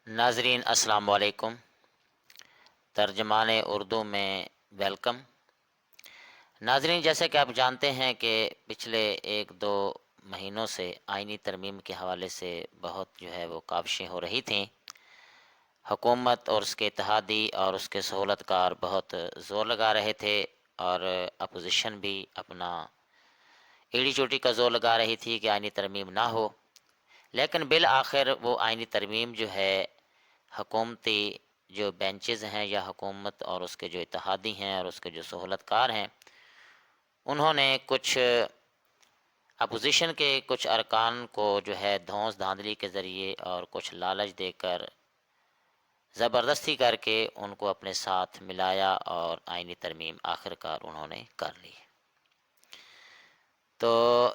ناظرین السلام علیکم۔ ترجمان اردو میں ویلکم۔ ناظرین، جیسے کہ آپ جانتے ہیں کہ پچھلے 1-2 مہینوں سے آئینی ترمیم کے حوالے سے بہت وہ کاوشیں ہو رہی تھیں۔ حکومت اور اس کے اتحادی اور اس کے سہولت کار بہت زور لگا رہے تھے اور اپوزیشن بھی اپنا ایڑی چوٹی کا زور لگا رہی تھی کہ آئینی ترمیم نہ ہو، لیکن بالآخر وہ آئینی ترمیم حکومتی جو بینچز ہیں یا حکومت اور اس کے جو اتحادی ہیں اور اس کے جو سہولت کار ہیں، انہوں نے کچھ اپوزیشن کے کچھ ارکان کو دھونس دھاندلی کے ذریعے اور کچھ لالچ دے کر زبردستی کر کے ان کو اپنے ساتھ ملایا اور آئینی ترمیم آخرکار انہوں نے کر لی۔ تو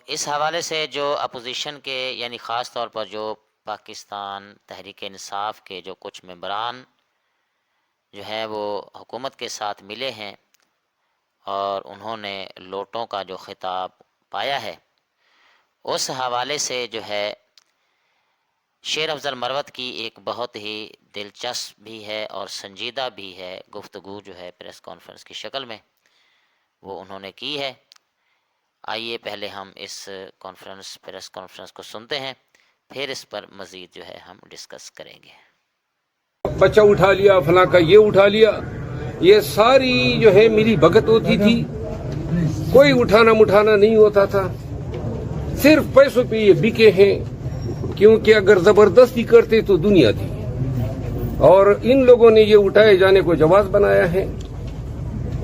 اس حوالے سے جو اپوزیشن کے خاص طور پر جو پاکستان تحریک انصاف کے جو کچھ ممبران وہ حکومت کے ساتھ ملے ہیں اور انہوں نے لوٹوں کا جو خطاب پایا ہے، اس حوالے سے شیر افضل مروت کی ایک بہت ہی دلچسپ بھی ہے اور سنجیدہ بھی ہے گفتگو پریس کانفرنس کی شکل میں وہ انہوں نے کی ہے۔ آئیے پہلے ہم اس پریس کانفرنس کو سنتے ہیں، پھر اس پر مزید ہم ڈسکس کریں گے۔ بچہ اٹھا لیا، فلاں کا یہ اٹھا لیا، یہ ساری میری بھگت ہوتی تھی، کوئی اٹھانا مٹھانا نہیں ہوتا تھا، صرف پیسوں پہ یہ بکے ہیں، کیونکہ اگر زبردستی کرتے تو دنیا تھی، اور ان لوگوں نے یہ اٹھائے جانے کو جواز بنایا ہے۔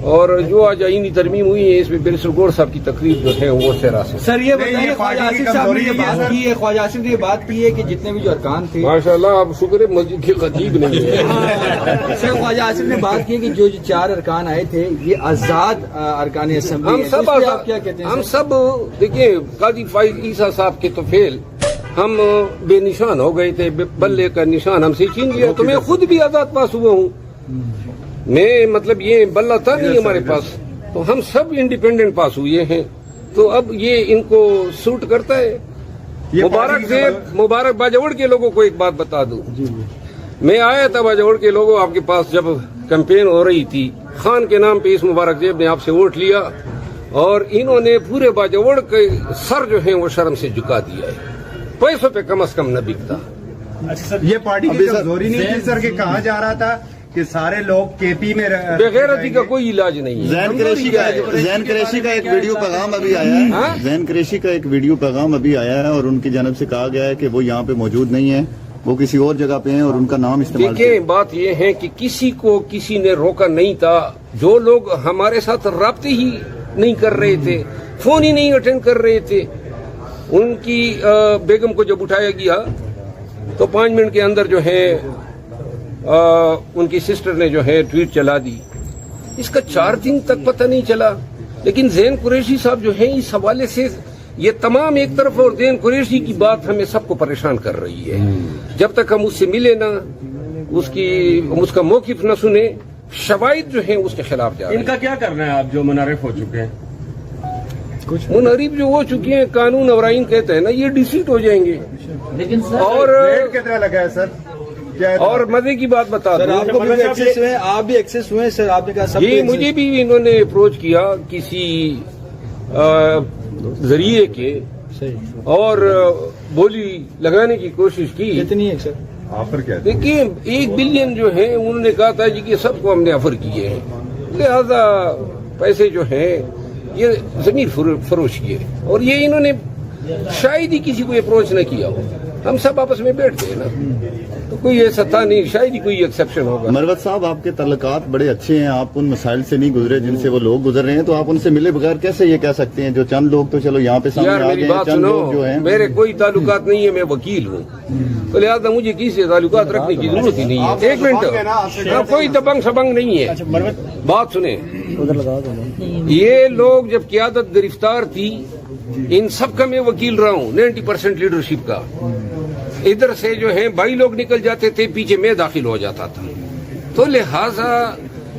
اور جو آج آئینی ترمیم ہوئی ہے اس میں بیرسٹر گور صاحب کی تقریر وہ سیرا سے۔ سر یہ بتائیے، خواجہ آصف صاحب نے یہ بات کی ہے، خواجہ آصف نے یہ بات کی ہے کہ جتنے بھی جو ارکان تھے، ماشاءاللہ آپ شکر ہے مسجد کے خطیب نہیں ہے۔ سر خواجہ آصف نے بات کی ہے کہ جو 4 ارکان آئے تھے یہ آزاد ارکان اسمبلی ہم ہیں، سب اس پہ آپ کیا کہتے ہیں؟ ہم سب دیکھیں، قاضی فائز عیسیٰ صاحب کے تو فعل ہم بے نشان ہو گئے تھے، بلے کا نشان ہم سے چھین لیا، تو میں خود بھی آزاد پاس ہوا ہوں، میں مطلب یہ بلہ تھا نہیں ہمارے پاس، تو ہم سب انڈیپینڈنٹ پاس ہوئے ہیں، تو اب یہ ان کو سوٹ کرتا ہے۔ مبارک باجوڑ کے لوگوں کو ایک بات بتا دوں، میں آیا تھا باجوڑ کے لوگوں آپ کے پاس جب کیمپین ہو رہی تھی، خان کے نام پہ اس مبارک زیب نے آپ سے ووٹ لیا اور انہوں نے پورے باجوڑ کے سر وہ شرم سے جھکا دیا ہے، پیسوں پہ کم از کم نہ بکتا۔ یہ پارٹی کی کمزوری نہیں تھی سر کہ کہا جا رہا تھا کہ سارے لوگ کے پی میں بغیرتی کا کوئی علاج نہیں ہے۔ زین قریشی کا ایک ویڈیو پیغام ابھی آیا ہے، زین قریشی کا ایک ویڈیو پیغام ابھی آیا ہے اور ان کی جانب سے کہا گیا ہے کہ وہ یہاں پہ موجود نہیں ہے، وہ کسی اور جگہ پہ ہیں اور ان کا نام استعمال کیا۔ دیکھیں، بات یہ ہے کہ کسی نے روکا نہیں تھا، جو لوگ ہمارے ساتھ رابطے ہی نہیں کر رہے تھے، فون ہی نہیں اٹینڈ کر رہے تھے، ان کی بیگم کو جب اٹھایا گیا تو 5 منٹ کے اندر ان کی سسٹر نے ٹویٹ چلا دی، اس کا 4 دن تک پتہ نہیں چلا۔ لیکن زین قریشی صاحب اس حوالے سے یہ تمام ایک طرف، اور زین قریشی کی بات ہمیں سب کو پریشان کر رہی ہے، جب تک ہم اس سے ملے نہ، اس کا موقف نہ سنے، شواہد اس کے خلاف جا رہے ہیں۔ ان کا کیا کرنا ہے آپ جو منحرف ہو چکے ہیں؟ منحرف جو ہو چکے ہیں، قانون اور آئین کہتے ہیں نا، یہ ڈیفیٹ ہو جائیں گے۔ اور کتنا لگا ہے سر؟ اور مزے کی بات بتا دوں، آپ بھی ایکسس ہوئے سر، آپ نے کہا سب یہ مجھے بھی انہوں نے اپروچ کیا کسی ذریعے کے، اور بولی لگانے کی کوشش کی۔ کتنی ہے سر آفر کیا؟ دیکھیے 1 بلین انہوں نے کہا تھا کہ سب کو ہم نے آفر کیے ہیں، لہذا پیسے یہ زمین فروش کیے، اور یہ انہوں نے شاید ہی کسی کو اپروچ نہ کیا ہو، ہم سب آپس میں بیٹھ گئے نا، تو کوئی ایسا تھا نہیں، شاید ہی کوئی ایکسیپشن ہوگا۔ مروت صاحب، آپ کے تعلقات بڑے اچھے ہیں، آپ ان مسائل سے نہیں گزرے جن سے وہ لوگ گزر رہے ہیں، تو آپ ان سے ملے بغیر کیسے یہ کہہ سکتے ہیں جو چند لوگ تو چلو یہاں پہ سامنے یار آ میری گئے بات ہیں، چند لوگ جو سنو، ہیں میرے کوئی تعلقات نہیں ہے، میں وکیل ہوں، تو لہٰذا مجھے کسی سے تعلقات رکھنے کی ضرورت ہی نہیں ہے۔ 1 منٹ، کوئی دبنگ سبنگ نہیں ہے، بات سنیں، یہ لوگ جب قیادت گرفتار تھی، ان سب کا میں وکیل رہا ہوں، 90% لیڈرشپ کا، ادھر سے بھائی لوگ نکل جاتے تھے، پیچھے میں داخل ہو جاتا تھا، تو لہذا